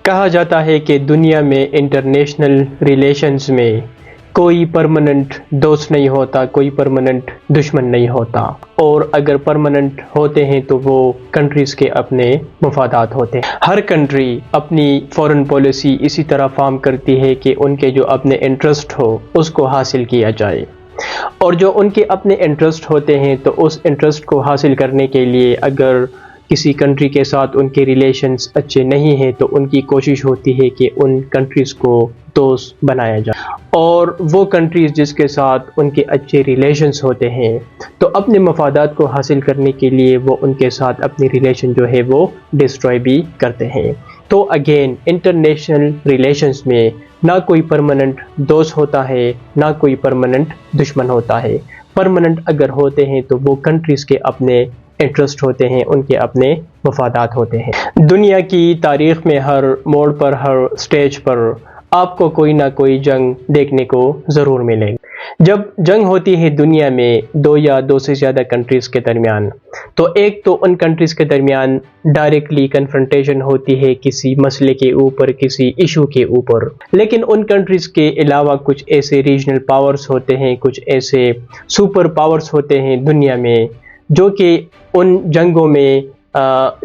کہا جاتا ہے کہ دنیا میں انٹرنیشنل ریلیشنز میں کوئی پرماننٹ دوست نہیں ہوتا، کوئی پرماننٹ دشمن نہیں ہوتا، اور اگر پرماننٹ ہوتے ہیں تو وہ کنٹریز کے اپنے مفادات ہوتے ہیں۔ ہر کنٹری اپنی فورن پالیسی اسی طرح فارم کرتی ہے کہ ان کے جو اپنے انٹرسٹ ہو اس کو حاصل کیا جائے، اور جو ان کے اپنے انٹرسٹ ہوتے ہیں تو اس انٹرسٹ کو حاصل کرنے کے لیے اگر کسی کنٹری کے ساتھ ان کے ریلیشنز اچھے نہیں ہیں تو ان کی کوشش ہوتی ہے کہ ان کنٹریز کو دوست بنایا جائے، اور وہ کنٹریز جس کے ساتھ ان کے اچھے ریلیشنز ہوتے ہیں تو اپنے مفادات کو حاصل کرنے کے لیے وہ ان کے ساتھ اپنی ریلیشن جو ہے وہ ڈسٹروائے بھی کرتے ہیں۔ تو اگین انٹرنیشنل ریلیشنز میں نہ کوئی پرماننٹ دوست ہوتا ہے، نہ کوئی پرماننٹ دشمن ہوتا ہے۔ پرماننٹ اگر ہوتے ہیں تو وہ کنٹریز کے اپنے انٹرسٹ ہوتے ہیں، ان کے اپنے مفادات ہوتے ہیں۔ دنیا کی تاریخ میں ہر موڑ پر، ہر سٹیج پر آپ کو کوئی نہ کوئی جنگ دیکھنے کو ضرور ملے گی۔ جب جنگ ہوتی ہے دنیا میں دو یا دو سے زیادہ کنٹریز کے درمیان، تو ایک تو ان کنٹریز کے درمیان ڈائریکٹلی کنفرنٹیشن ہوتی ہے کسی مسئلے کے اوپر، کسی ایشو کے اوپر، لیکن ان کنٹریز کے علاوہ کچھ ایسے ریجنل پاورز ہوتے ہیں، کچھ ایسے سپر پاورز ہوتے ہیں دنیا میں جو کہ ان جنگوں میں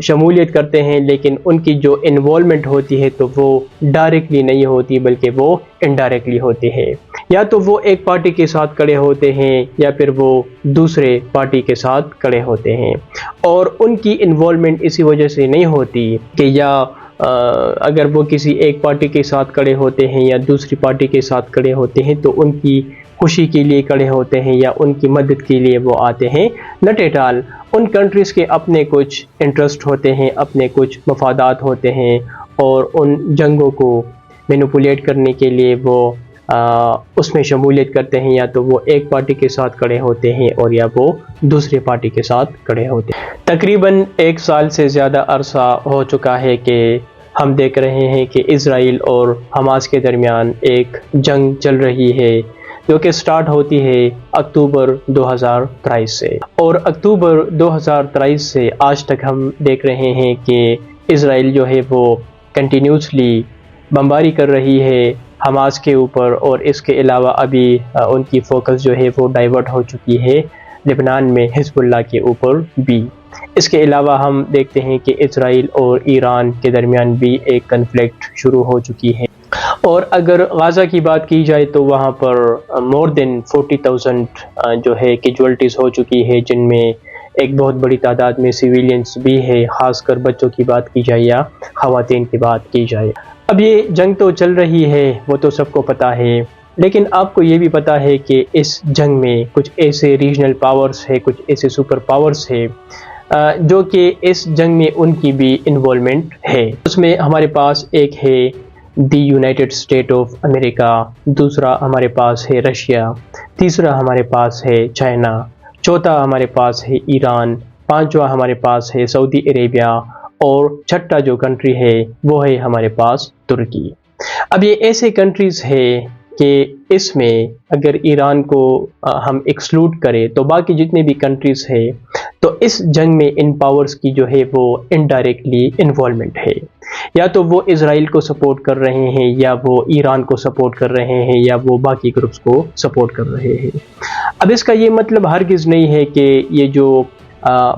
شمولیت کرتے ہیں، لیکن ان کی جو انوالومنٹ ہوتی ہے تو وہ ڈائریکٹلی نہیں ہوتی بلکہ وہ انڈائریکٹلی ہوتی ہے۔ یا تو وہ ایک پارٹی کے ساتھ کھڑے ہوتے ہیں یا پھر وہ دوسرے پارٹی کے ساتھ کھڑے ہوتے ہیں، اور ان کی انوالومنٹ اسی وجہ سے نہیں ہوتی کہ یا اگر وہ کسی ایک پارٹی کے ساتھ کھڑے ہوتے ہیں یا دوسری پارٹی کے ساتھ کھڑے ہوتے ہیں تو ان کی خوشی کے لیے کھڑے ہوتے ہیں یا ان کی مدد کے لیے وہ آتے ہیں، ناٹ ایٹ آل۔ ان کنٹریز کے اپنے کچھ انٹرسٹ ہوتے ہیں، اپنے کچھ مفادات ہوتے ہیں، اور ان جنگوں کو مینوپولیٹ کرنے کے لیے وہ اس میں شمولیت کرتے ہیں، یا تو وہ ایک پارٹی کے ساتھ کھڑے ہوتے ہیں اور یا وہ دوسرے پارٹی کے ساتھ کھڑے ہوتے ہیں۔ تقریباً 1 سال سے زیادہ عرصہ ہو چکا ہے کہ ہم دیکھ رہے ہیں کہ اسرائیل اور حماس کے درمیان ایک جنگ چل رہی ہے جو کہ سٹارٹ ہوتی ہے اکتوبر 2023 سے، اور اکتوبر 2023 سے آج تک ہم دیکھ رہے ہیں کہ اسرائیل جو ہے وہ کنٹینیوسلی بمباری کر رہی ہے حماس کے اوپر، اور اس کے علاوہ ابھی ان کی فوکس جو ہے وہ ڈائیورٹ ہو چکی ہے لبنان میں حزب اللہ کے اوپر بھی۔ اس کے علاوہ ہم دیکھتے ہیں کہ اسرائیل اور ایران کے درمیان بھی ایک کنفلکٹ شروع ہو چکی ہے، اور اگر غزہ کی بات کی جائے تو وہاں پر مور دین 40,000 جو ہے کیجوالٹیز ہو چکی ہے، جن میں ایک بہت بڑی تعداد میں سویلینز بھی ہے، خاص کر بچوں کی بات کی جائے یا خواتین کی بات کی جائے۔ اب یہ جنگ تو چل رہی ہے، وہ تو سب کو پتہ ہے، لیکن آپ کو یہ بھی پتہ ہے کہ اس جنگ میں کچھ ایسے ریجنل پاورز ہے، کچھ ایسے سپر پاورز ہے جو کہ اس جنگ میں ان کی بھی انوالومنٹ ہے۔ اس میں ہمارے پاس ایک ہے دی یونائٹڈ اسٹیٹ آف امریکہ، دوسرا ہمارے پاس ہے رشیا، تیسرا ہمارے پاس ہے چائنا، چوتھا ہمارے پاس ہے ایران، پانچواں ہمارے پاس ہے سعودی عربیہ، اور چھٹا جو کنٹری ہے وہ ہے ہمارے پاس ترکی۔ اب یہ ایسے کنٹریز ہے کہ اس میں اگر ایران کو ہم ایکسکلوڈ کریں تو باقی جتنے بھی کنٹریز ہے تو اس جنگ میں ان پاورز کی جو ہے وہ انڈائریکٹلی انوالومنٹ ہے، یا تو وہ اسرائیل کو سپورٹ کر رہے ہیں، یا وہ ایران کو سپورٹ کر رہے ہیں، یا وہ باقی گروپس کو سپورٹ کر رہے ہیں۔ اب اس کا یہ مطلب ہرگز نہیں ہے کہ یہ جو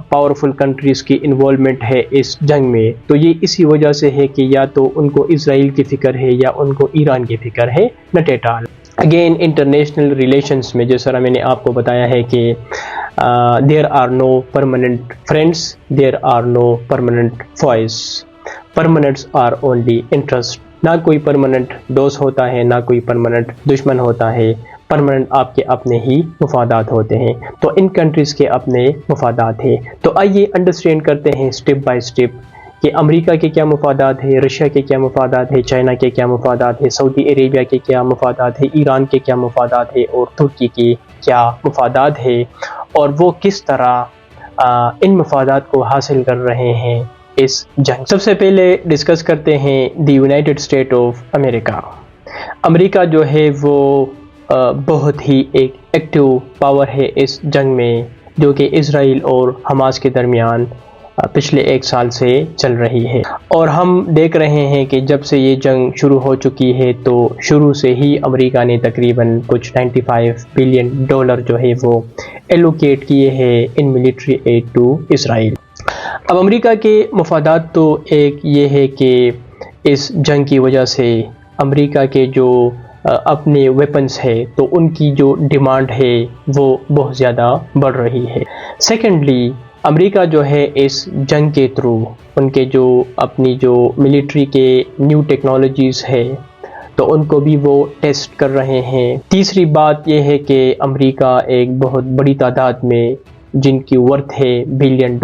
پاورفل کنٹریز کی انوالومنٹ ہے اس جنگ میں تو یہ اسی وجہ سے ہے کہ یا تو ان کو اسرائیل کی فکر ہے یا ان کو ایران کی فکر ہے، not at all. Again international relations میں جس طرح میں نے آپ کو بتایا ہے کہ there are no permanent friends, there are no permanent foes, permanents are only interest. نہ کوئی پرماننٹ دوست ہوتا ہے، نہ کوئی پرماننٹ دشمن ہوتا ہے، پرماننٹ آپ کے اپنے ہی مفادات ہوتے ہیں، تو ان کنٹریز کے اپنے مفادات ہیں۔ تو آئیے انڈرسٹینڈ کرتے ہیں اسٹیپ بائی اسٹیپ کہ امریکہ کے کیا مفادات ہیں، رشیا کے کیا مفادات ہیں، چائنا کے کیا مفادات ہیں، سعودی عربیہ کے کیا مفادات ہیں، ایران کے کیا مفادات ہیں، اور ترکی کے کیا مفادات ہیں، اور وہ کس طرح ان مفادات کو حاصل کر رہے ہیں اس جنگ۔ سب سے پہلے ڈسکس کرتے ہیں the United State of America. America جو ہے وہ بہت ہی ایک ایکٹیو پاور ہے اس جنگ میں، جو کہ اسرائیل اور حماس کے درمیان پچھلے 1 سال سے چل رہی ہے، اور ہم دیکھ رہے ہیں کہ جب سے یہ جنگ شروع ہو چکی ہے تو شروع سے ہی امریکہ نے تقریباً کچھ $95 بلین جو ہے وہ ایلوکیٹ کیے ہیں in military aid to Israel. اب امریکہ کے مفادات تو ایک یہ ہے کہ اس جنگ کی وجہ سے امریکہ کے جو اپنے ویپنز ہے تو ان کی جو ڈیمانڈ ہے وہ بہت زیادہ بڑھ رہی ہے۔ سیکنڈلی امریکہ جو ہے اس جنگ کے تھرو ان کے جو اپنی جو ملٹری کے نیو ٹیکنالوجیز ہے تو ان کو بھی وہ ٹیسٹ کر رہے ہیں۔ تیسری بات یہ ہے کہ امریکہ ایک بہت بڑی تعداد میں جن کی ورتھ ہے $بلین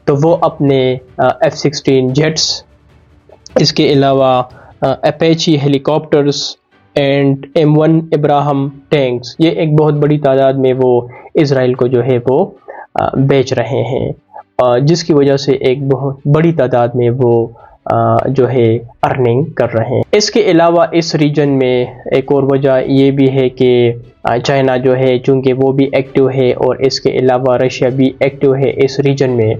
تو وہ اپنے F-16 جیٹس، اس کے علاوہ Apache helicopters and M1 Abrams tanks, یہ ایک بہت بڑی تعداد میں وہ اسرائیل کو جو ہے وہ بیچ رہے ہیں، جس کی وجہ سے ایک بہت بڑی تعداد میں وہ جو ہے ارننگ کر رہے ہیں۔ اس کے علاوہ اس ریجن میں ایک اور وجہ یہ بھی ہے کہ چائنا جو ہے چونکہ وہ بھی ایکٹیو ہے اور اس کے علاوہ رشیا بھی ایکٹیو ہے اس ریجن میں،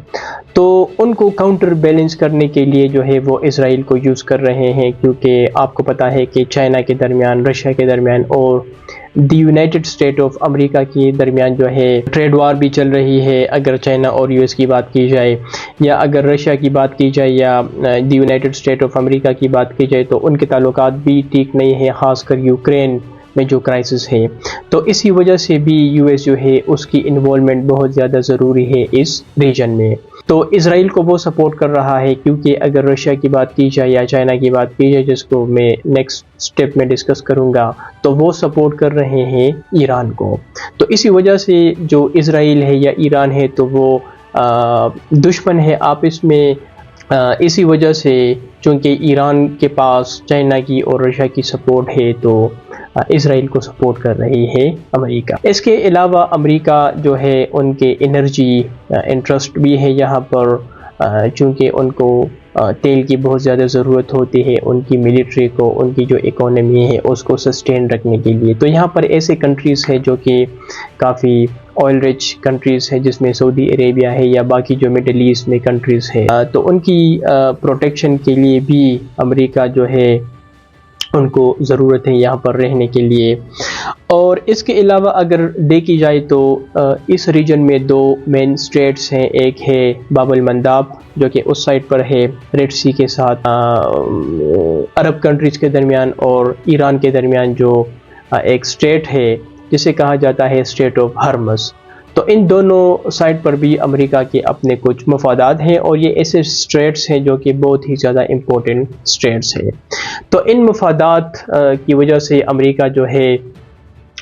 تو ان کو کاؤنٹر بیلنس کرنے کے لیے جو ہے وہ اسرائیل کو یوز کر رہے ہیں، کیونکہ آپ کو پتہ ہے کہ چائنا کے درمیان، رشیا کے درمیان اور دی یونائٹڈ اسٹیٹ آف امریکہ کے درمیان جو ہے ٹریڈ وار بھی چل رہی ہے۔ اگر چائنا اور US کی بات کی جائے یا اگر رشیا کی بات کی جائے یا دی یونائٹڈ اسٹیٹ آف امریکہ کی بات کی جائے تو ان کے تعلقات بھی ٹھیک نہیں ہیں، خاص کر یوکرین میں جو کرائسس ہے، تو اسی وجہ سے بھی US جو ہے اس کی انوالومنٹ بہت زیادہ ضروری ہے اس ریجن میں۔ تو اسرائیل کو وہ سپورٹ کر رہا ہے، کیونکہ اگر رشیا کی بات کی جائے یا چائنا کی بات کی جائے جس کو میں نیکسٹ سٹیپ میں ڈسکس کروں گا، تو وہ سپورٹ کر رہے ہیں ایران کو۔ تو اسی وجہ سے جو اسرائیل ہے یا ایران ہے تو وہ دشمن ہے آپس میں، اسی وجہ سے چونکہ ایران کے پاس چائنا کی اور رشیا کی سپورٹ ہے تو اسرائیل کو سپورٹ کر رہی ہے امریکہ۔ اس کے علاوہ امریکہ جو ہے ان کے انرجی انٹرسٹ بھی ہے یہاں پر، چونکہ ان کو تیل کی بہت زیادہ ضرورت ہوتی ہے، ان کی ملٹری کو، ان کی جو اکانومی ہے اس کو سسٹین رکھنے کے لیے۔ تو یہاں پر ایسے کنٹریز ہیں جو کہ کافی آئل رچ کنٹریز ہیں، جس میں سعودی عربیہ ہے یا باقی جو مڈل ایسٹ میں کنٹریز ہے، تو ان کی پروٹیکشن کے لیے بھی امریکہ جو ہے ان کو ضرورت ہے یہاں پر رہنے کے لیے۔ اور اس کے علاوہ اگر دیکھی جائے تو اس ریجن میں 2 مین اسٹریٹس ہیں، ایک ہے باب المنداب جو کہ اس سائڈ پر ہے ریڈ سی کے ساتھ عرب کنٹریز کے درمیان، اور ایران کے درمیان جو ایک اسٹریٹ ہے جسے کہا جاتا ہے اسٹریٹ آف ہرمز۔ تو ان دونوں سائڈ پر بھی امریکہ کے اپنے کچھ مفادات ہیں، اور یہ ایسے اسٹریٹس ہیں جو کہ بہت ہی زیادہ امپورٹنٹ اسٹریٹس ہیں۔ تو ان مفادات کی وجہ سے امریکہ جو ہے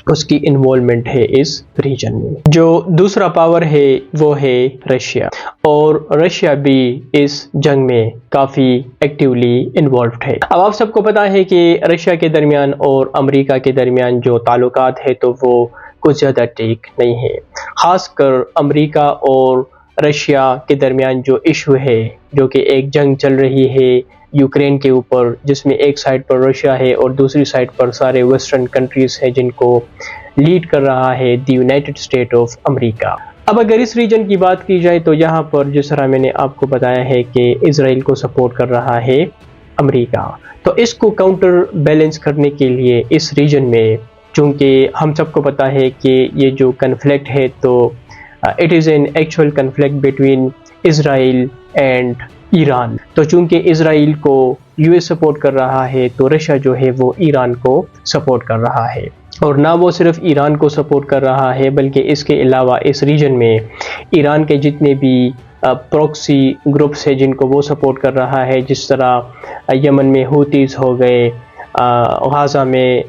اس کی انوالومنٹ ہے اس ریجن میں۔ جو دوسرا پاور ہے وہ ہے رشیا، اور رشیا بھی اس جنگ میں کافی ایکٹیولی انوالوڈ ہے۔ اب آپ سب کو پتا ہے کہ رشیا کے درمیان اور امریکہ کے درمیان جو تعلقات ہے تو وہ کچھ زیادہ ٹھیک نہیں ہے، خاص کر امریکہ اور رشیا کے درمیان جو ایشو ہے، جو کہ ایک جنگ چل رہی ہے یوکرین کے اوپر، جس میں ایک سائڈ پر رشیا ہے اور دوسری سائڈ پر سارے ویسٹرن کنٹریز ہیں جن کو لیڈ کر رہا ہے دی یونائٹڈ اسٹیٹ آف امریکہ۔ اب اگر اس ریجن کی بات کی جائے تو یہاں پر جس طرح میں نے آپ کو بتایا ہے کہ اسرائیل کو سپورٹ کر رہا ہے امریکہ، تو اس کو کاؤنٹر بیلنس کرنے کے لیے اس ریجن میں، چونکہ ہم سب کو پتا ہے کہ یہ جو کنفلکٹ ہے تو it is an actual conflict between Israel and Iran, تو چونکہ اسرائیل کو US سپورٹ کر رہا ہے تو رشیا جو ہے وہ ایران کو سپورٹ کر رہا ہے، اور نہ وہ صرف ایران کو سپورٹ کر رہا ہے بلکہ اس کے علاوہ اس ریجن میں ایران کے جتنے بھی پروکسی گروپس ہیں جن کو وہ سپورٹ کر رہا ہے، جس طرح یمن میں ہوتیز ہو گئے، غازہ میں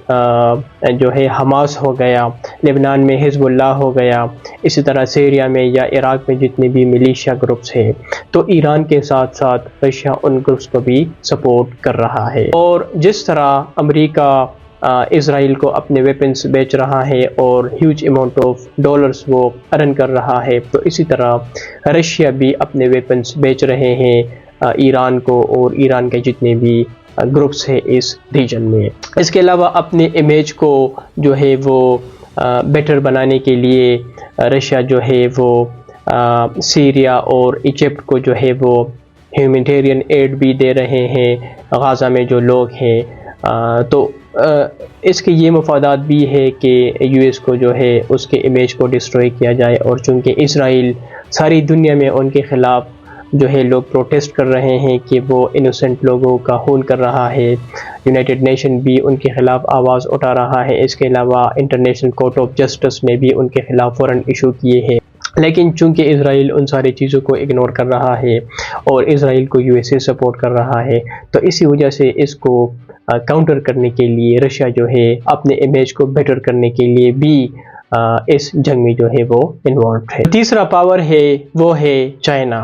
جو ہے حماس ہو گیا، لبنان میں حزب اللہ ہو گیا، اسی طرح سیریا میں یا عراق میں جتنے بھی ملیشیا گروپس ہیں، تو ایران کے ساتھ ساتھ رشیا ان گروپس کو بھی سپورٹ کر رہا ہے۔ اور جس طرح امریکہ اسرائیل کو اپنے ویپنز بیچ رہا ہے اور ہیوج اماؤنٹ آف ڈالرز وہ ارن کر رہا ہے، تو اسی طرح رشیا بھی اپنے ویپنز بیچ رہے ہیں ایران کو اور ایران کے جتنے بھی گروپس ہے اس ریجن میں۔ اس کے علاوہ اپنے امیج کو جو ہے وہ بیٹر بنانے کے لیے رشیا جو ہے وہ سیریا اور ایجپٹ کو جو ہے وہ ہیومینٹیرین ایڈ بھی دے رہے ہیں غزہ میں جو لوگ ہیں، تو اس کے یہ مفادات بھی ہے کہ یو ایس کو جو ہے اس کے امیج کو ڈسٹروائے کیا جائے، اور چونکہ اسرائیل ساری دنیا میں ان کے خلاف جو ہے لوگ پروٹیسٹ کر رہے ہیں کہ وہ انوسنٹ لوگوں کا خون کر رہا ہے، یونائٹڈ نیشن بھی ان کے خلاف آواز اٹھا رہا ہے، اس کے علاوہ انٹرنیشنل کورٹ آف جسٹس نے بھی ان کے خلاف وارنٹ ایشو کیے ہیں، لیکن چونکہ اسرائیل ان ساری چیزوں کو اگنور کر رہا ہے اور اسرائیل کو یو ایس اے سپورٹ کر رہا ہے، تو اسی وجہ سے اس کو کاؤنٹر کرنے کے لیے رشیا جو ہے اپنے امیج کو بیٹر کرنے کے لیے بھی اس جنگ میں جو ہے وہ انوالوڈ ہے۔ تیسرا پاور ہے وہ ہے چائنا۔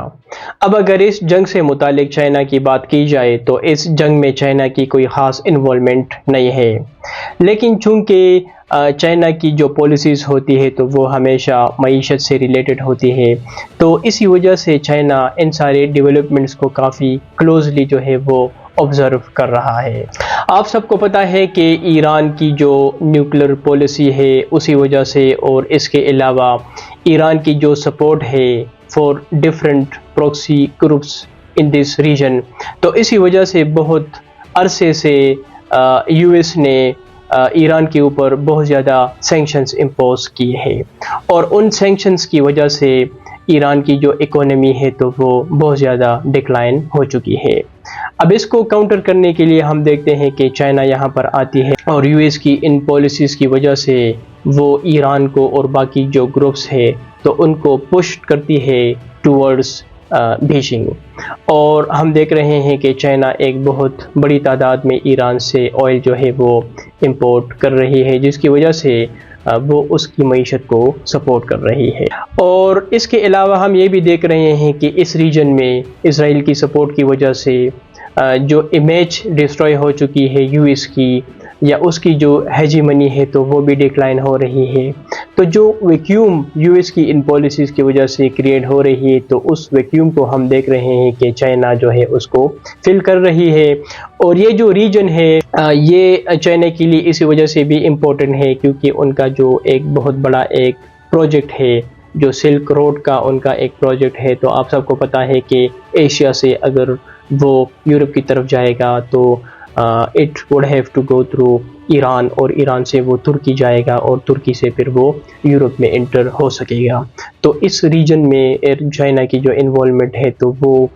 اب اگر اس جنگ سے متعلق چائنا کی بات کی جائے تو اس جنگ میں چائنا کی کوئی خاص انوالومنٹ نہیں ہے، لیکن چونکہ چائنا کی جو پالیسیز ہوتی ہے تو وہ ہمیشہ معیشت سے ریلیٹڈ ہوتی ہے، تو اسی وجہ سے چائنا ان سارے ڈیولپمنٹس کو کافی کلوزلی جو ہے وہ آبزرو کر رہا ہے۔ آپ سب کو پتہ ہے کہ ایران کی جو نیوکلیر پالیسی ہے اسی وجہ سے، اور اس کے علاوہ ایران کی جو سپورٹ ہے for different proxy groups in this region, تو اسی وجہ سے بہت عرصے سے یو ایس نے ایران کے اوپر بہت زیادہ سینکشنز امپوز کیے ہیں، اور ان سینکشنز کی وجہ سے ایران کی جو اکانومی ہے تو وہ بہت زیادہ ڈکلائن ہو چکی ہے۔ اب اس کو کاؤنٹر کرنے کے لیے ہم دیکھتے ہیں کہ چائنا یہاں پر آتی ہے، اور یو ایس کی ان پالیسیز کی وجہ سے وہ ایران کو اور باقی جو گروپس ہے تو ان کو پش کرتی ہے ٹورڈز بیجنگ، اور ہم دیکھ رہے ہیں کہ چائنا ایک بہت بڑی تعداد میں ایران سے آئل جو ہے وہ امپورٹ کر رہی ہے، جس کی وجہ سے وہ اس کی معیشت کو سپورٹ کر رہی ہے۔ اور اس کے علاوہ ہم یہ بھی دیکھ رہے ہیں کہ اس ریجن میں اسرائیل کی سپورٹ کی وجہ سے جو امیج ڈسٹروائے ہو چکی ہے یو ایس کی، یا اس کی جو ہیجیمنی ہے تو وہ بھی ڈکلائن ہو رہی ہے، تو جو ویکیوم یو ایس کی ان پالیسیز کی وجہ سے کریٹ ہو رہی ہے تو اس ویکیوم کو ہم دیکھ رہے ہیں کہ چائنا جو ہے اس کو فل کر رہی ہے، اور یہ جو ریجن ہے یہ چائنا کے لیے اسی وجہ سے بھی امپورٹنٹ ہے کیونکہ ان کا جو ایک بہت بڑا ایک پروجیکٹ ہے جو سلک روڈ کا ان کا ایک پروجیکٹ ہے، تو آپ سب کو پتہ ہے کہ ایشیا سے اگر وہ یورپ کی طرف جائے گا تو it would have to go through Iran, اور ایران سے وہ ترکی جائے گا، اور ترکی سے پھر وہ یورپ میں انٹر ہو سکے گا، تو اس ریجن میں چائنا کی جو انوالومنٹ ہے تو وہ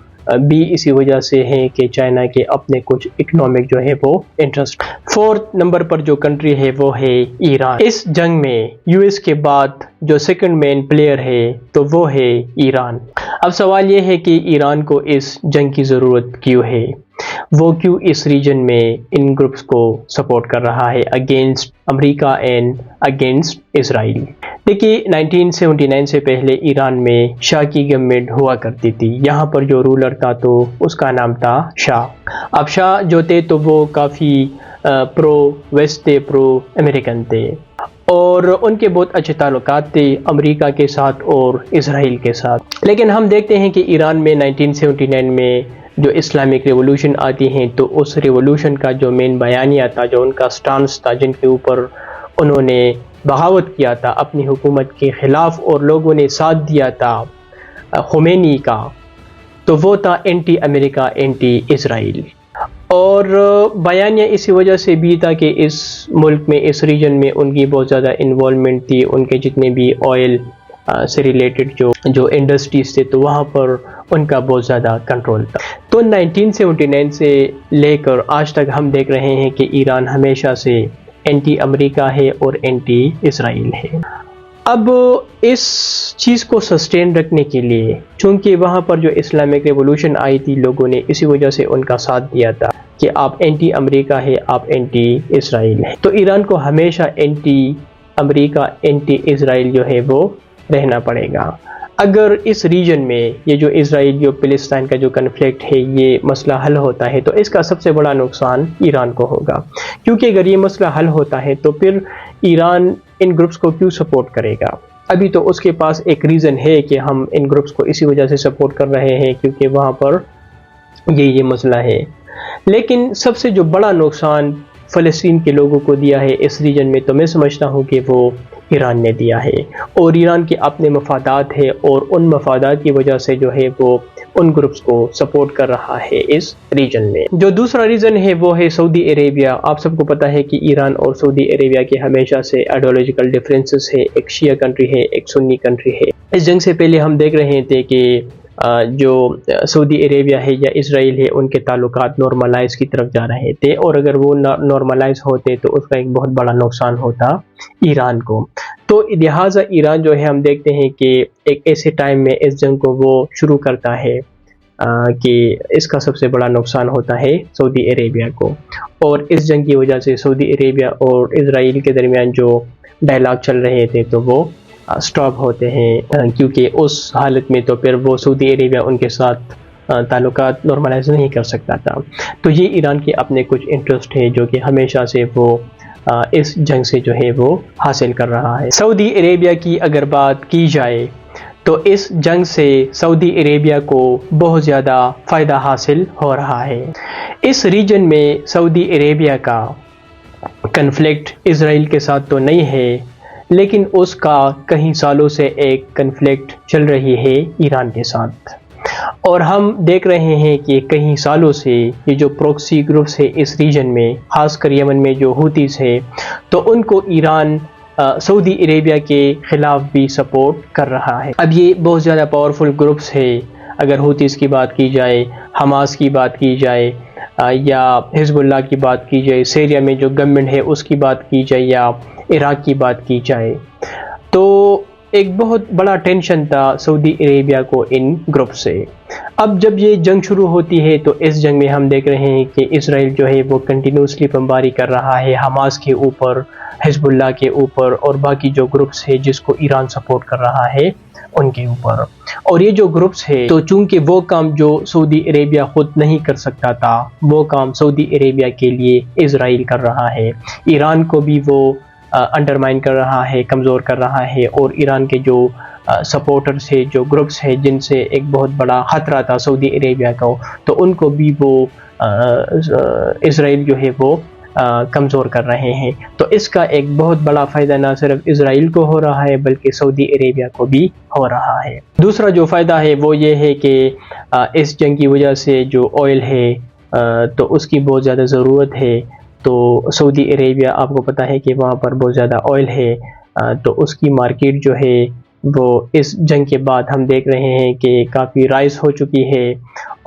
بھی اسی وجہ سے ہے کہ چائنا کے اپنے کچھ اکنامک جو ہے وہ انٹرسٹ۔ فورتھ نمبر پر جو کنٹری ہے وہ ہے ایران۔ اس جنگ میں یو ایس کے بعد جو سیکنڈ مین پلیئر ہے تو وہ ہے ایران۔ اب سوال یہ ہے کہ ایران کو اس جنگ کی ضرورت کیوں ہے، وہ کیوں اس ریجن میں ان گروپس کو سپورٹ کر رہا ہے اگینسٹ امریکہ اینڈ اگینسٹ اسرائیل۔ دیکھیے 1979 سے پہلے ایران میں شاہ کی گورنمنٹ ہوا کرتی تھی، یہاں پر جو رولر تھا تو اس کا نام تھا شاہ۔ اب شاہ جو تھے تو وہ کافی پرو ویسٹ تھے، پرو امریکن تھے، اور ان کے بہت اچھے تعلقات تھے امریکہ کے ساتھ اور اسرائیل کے ساتھ، لیکن ہم دیکھتے ہیں کہ ایران میں 1979 میں جو اسلامک ریولوشن آتی ہیں تو اس ریولوشن کا جو مین بیانیہ تھا، جو ان کا سٹانس تھا، جن کے اوپر انہوں نے بغاوت کیا تھا اپنی حکومت کے خلاف اور لوگوں نے ساتھ دیا تھا خمینی کا، تو وہ تھا اینٹی امریکہ اینٹی اسرائیل، اور بیانیہ اسی وجہ سے بھی تھا کہ اس ملک میں اس ریجن میں ان کی بہت زیادہ انوالومنٹ تھی، ان کے جتنے بھی آئل سے ریلیٹڈ جو انڈسٹریز تھے تو وہاں پر ان کا بہت زیادہ کنٹرول تھا۔ تو 1979 سے لے کر آج تک ہم دیکھ رہے ہیں کہ ایران ہمیشہ سے اینٹی امریکہ ہے اور اینٹی اسرائیل ہے۔ اب اس چیز کو سسٹین رکھنے کے لیے، چونکہ وہاں پر جو اسلامک ریولوشن آئی تھی لوگوں نے اسی وجہ سے ان کا ساتھ دیا تھا کہ آپ اینٹی امریکہ ہے، آپ اینٹی اسرائیل ہے، تو ایران کو ہمیشہ اینٹی امریکہ اینٹی اسرائیل جو ہے وہ رہنا پڑے گا۔ اگر اس ریجن میں یہ جو اسرائیل اور فلسطین کا جو کنفلکٹ ہے یہ مسئلہ حل ہوتا ہے تو اس کا سب سے بڑا نقصان ایران کو ہوگا، کیونکہ اگر یہ مسئلہ حل ہوتا ہے تو پھر ایران ان گروپس کو کیوں سپورٹ کرے گا؟ ابھی تو اس کے پاس ایک ریزن ہے کہ ہم ان گروپس کو اسی وجہ سے سپورٹ کر رہے ہیں کیونکہ وہاں پر یہ مسئلہ ہے، لیکن سب سے جو بڑا نقصان فلسطین کے لوگوں کو دیا ہے اس ریجن میں، تو میں سمجھتا ہوں کہ وہ ایران نے دیا ہے، اور ایران کے اپنے مفادات ہیں، اور ان مفادات کی وجہ سے جو ہے وہ ان گروپس کو سپورٹ کر رہا ہے اس ریجن میں۔ جو دوسرا ریزن ہے وہ ہے سعودی عربیہ۔ آپ سب کو پتہ ہے کہ ایران اور سعودی عربیہ کے ہمیشہ سے آئیڈیالوجیکل ڈیفرنسز ہے، ایک شیعہ کنٹری ہے، ایک سنی کنٹری ہے۔ اس جنگ سے پہلے ہم دیکھ رہے تھے کہ جو سعودی عربیہ ہے یا اسرائیل ہے، ان کے تعلقات نارملائز کی طرف جا رہے تھے، اور اگر وہ نارملائز ہوتے تو اس کا ایک بہت بڑا نقصان ہوتا ایران کو۔ تو لہٰذا ایران جو ہے ہم دیکھتے ہیں کہ ایک ایسے ٹائم میں اس جنگ کو وہ شروع کرتا ہے کہ اس کا سب سے بڑا نقصان ہوتا ہے سعودی عربیہ کو، اور اس جنگ کی وجہ سے سعودی عربیہ اور اسرائیل کے درمیان جو ڈائلاگ چل رہے تھے تو وہ سٹاپ ہوتے ہیں، کیونکہ اس حالت میں تو پھر وہ سعودی عربیہ ان کے ساتھ تعلقات نارملائز نہیں کر سکتا تھا۔ تو یہ ایران کے اپنے کچھ انٹرسٹ ہے جو کہ ہمیشہ سے وہ اس جنگ سے جو ہے وہ حاصل کر رہا ہے۔ سعودی عربیہ کی اگر بات کی جائے تو اس جنگ سے سعودی عربیہ کو بہت زیادہ فائدہ حاصل ہو رہا ہے۔ اس ریجن میں سعودی عربیہ کا کنفلکٹ اسرائیل کے ساتھ تو نہیں ہے، لیکن اس کا کئی سالوں سے ایک کنفلکٹ چل رہی ہے ایران کے ساتھ، اور ہم دیکھ رہے ہیں کہ کئی سالوں سے یہ جو پروکسی گروپس ہے اس ریجن میں، خاص کر یمن میں جو ہوتیز ہے، تو ان کو ایران سعودی عربیہ کے خلاف بھی سپورٹ کر رہا ہے۔ اب یہ بہت زیادہ پاورفل گروپس ہے، اگر ہوتیز کی بات کی جائے، حماس کی بات کی جائے، یا حزب اللہ کی بات کی جائے، سیریا میں جو گورنمنٹ ہے اس کی بات کی جائے، یا عراق کی بات کی جائے، تو ایک بہت بڑا ٹینشن تھا سعودی عربیہ کو ان گروپ سے۔ اب جب یہ جنگ شروع ہوتی ہے تو اس جنگ میں ہم دیکھ رہے ہیں کہ اسرائیل جو ہے وہ کنٹینیوسلی بمباری کر رہا ہے حماس کے اوپر، حزب اللہ کے اوپر، اور باقی جو گروپس ہے جس کو ایران سپورٹ کر رہا ہے ان کے اوپر۔ اور یہ جو گروپس ہے تو چونکہ وہ کام جو سعودی عربیہ خود نہیں کر سکتا تھا، وہ کام سعودی عربیہ کے لیے اسرائیل کر رہا ہے۔ ایران کو بھی وہ انڈرمائن کر رہا ہے، کمزور کر رہا ہے، اور ایران کے جو سپورٹرز ہے، جو گروپس ہے جن سے ایک بہت بڑا خطرہ تھا سعودی عربیہ کو، تو ان کو بھی وہ اسرائیل جو ہے وہ کمزور کر رہے ہیں۔ تو اس کا ایک بہت بڑا فائدہ نہ صرف اسرائیل کو ہو رہا ہے بلکہ سعودی عربیہ کو بھی ہو رہا ہے۔ دوسرا جو فائدہ ہے وہ یہ ہے کہ اس جنگ کی وجہ سے جو آئل ہے تو اس کی بہت زیادہ ضرورت ہے، تو سعودی عربیہ آپ کو پتہ ہے کہ وہاں پر بہت زیادہ آئل ہے، تو اس کی مارکیٹ جو ہے وہ اس جنگ کے بعد ہم دیکھ رہے ہیں کہ کافی رائز ہو چکی ہے،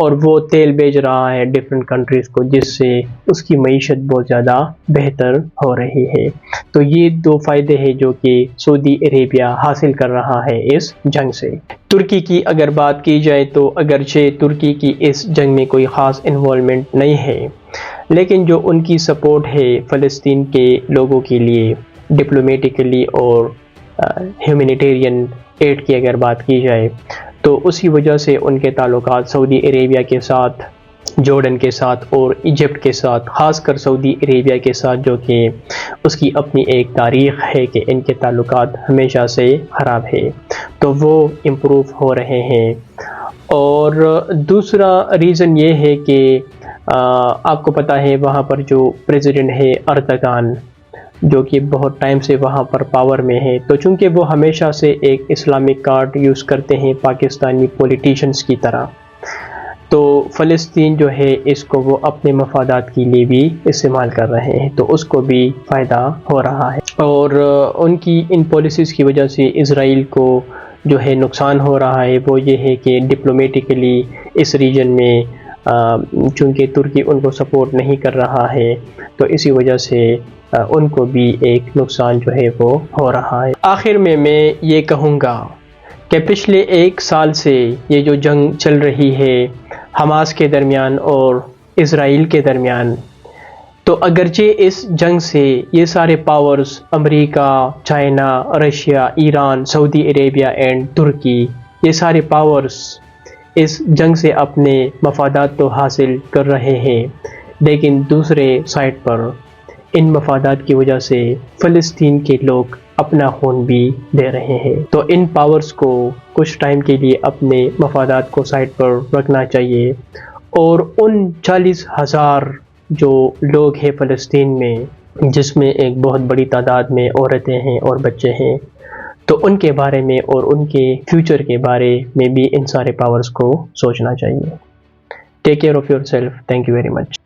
اور وہ تیل بیچ رہا ہے ڈیفرنٹ کنٹریز کو، جس سے اس کی معیشت بہت زیادہ بہتر ہو رہی ہے۔ تو یہ دو فائدے ہیں جو کہ سعودی عربیہ حاصل کر رہا ہے اس جنگ سے۔ ترکی کی اگر بات کی جائے تو اگرچہ ترکی کی اس جنگ میں کوئی خاص انوالومنٹ نہیں ہے، لیکن جو ان کی سپورٹ ہے فلسطین کے لوگوں کے لیے ڈپلومیٹیکلی اور ہیومینیٹیرین ایڈ کی اگر بات کی جائے، تو اسی وجہ سے ان کے تعلقات سعودی عربیہ کے ساتھ، جارڈن کے ساتھ اور ایجپٹ کے ساتھ، خاص کر سعودی عربیہ کے ساتھ جو کہ اس کی اپنی ایک تاریخ ہے کہ ان کے تعلقات ہمیشہ سے خراب ہے، تو وہ امپروو ہو رہے ہیں۔ اور دوسرا ریزن یہ ہے کہ آپ کو پتہ ہے وہاں پر جو پریزیڈنٹ ہے اردگان، جو کہ بہت ٹائم سے وہاں پر پاور میں ہے، تو چونکہ وہ ہمیشہ سے ایک اسلامک کارڈ یوز کرتے ہیں پاکستانی پولیٹیشنز کی طرح، تو فلسطین جو ہے اس کو وہ اپنے مفادات کے لیے بھی استعمال کر رہے ہیں، تو اس کو بھی فائدہ ہو رہا ہے۔ اور ان کی ان پالیسیز کی وجہ سے اسرائیل کو جو ہے نقصان ہو رہا ہے، وہ یہ ہے کہ ڈپلومیٹیکلی اس ریجن میں چونکہ ترکی ان کو سپورٹ نہیں کر رہا ہے، تو اسی وجہ سے ان کو بھی ایک نقصان جو ہے وہ ہو رہا ہے۔ آخر میں یہ کہوں گا کہ پچھلے ایک سال سے یہ جو جنگ چل رہی ہے حماس کے درمیان اور اسرائیل کے درمیان، تو اگرچہ اس جنگ سے یہ سارے powers America, China, Russia, Iran, Saudi Arabia and Turkey, یہ سارے پاورز اس جنگ سے اپنے مفادات تو حاصل کر رہے ہیں، لیکن دوسرے سائڈ پر ان مفادات کی وجہ سے فلسطین کے لوگ اپنا خون بھی دے رہے ہیں۔ تو ان پاورز کو کچھ ٹائم کے لیے اپنے مفادات کو سائڈ پر رکھنا چاہیے، اور ان 40,000 جو لوگ ہیں فلسطین میں، جس میں ایک بہت بڑی تعداد میں عورتیں ہیں اور بچے ہیں، تو ان کے بارے میں اور ان کے فیوچر کے بارے میں بھی ان سارے پاورز کو سوچنا چاہیے. Take care of your self. Thank you very much.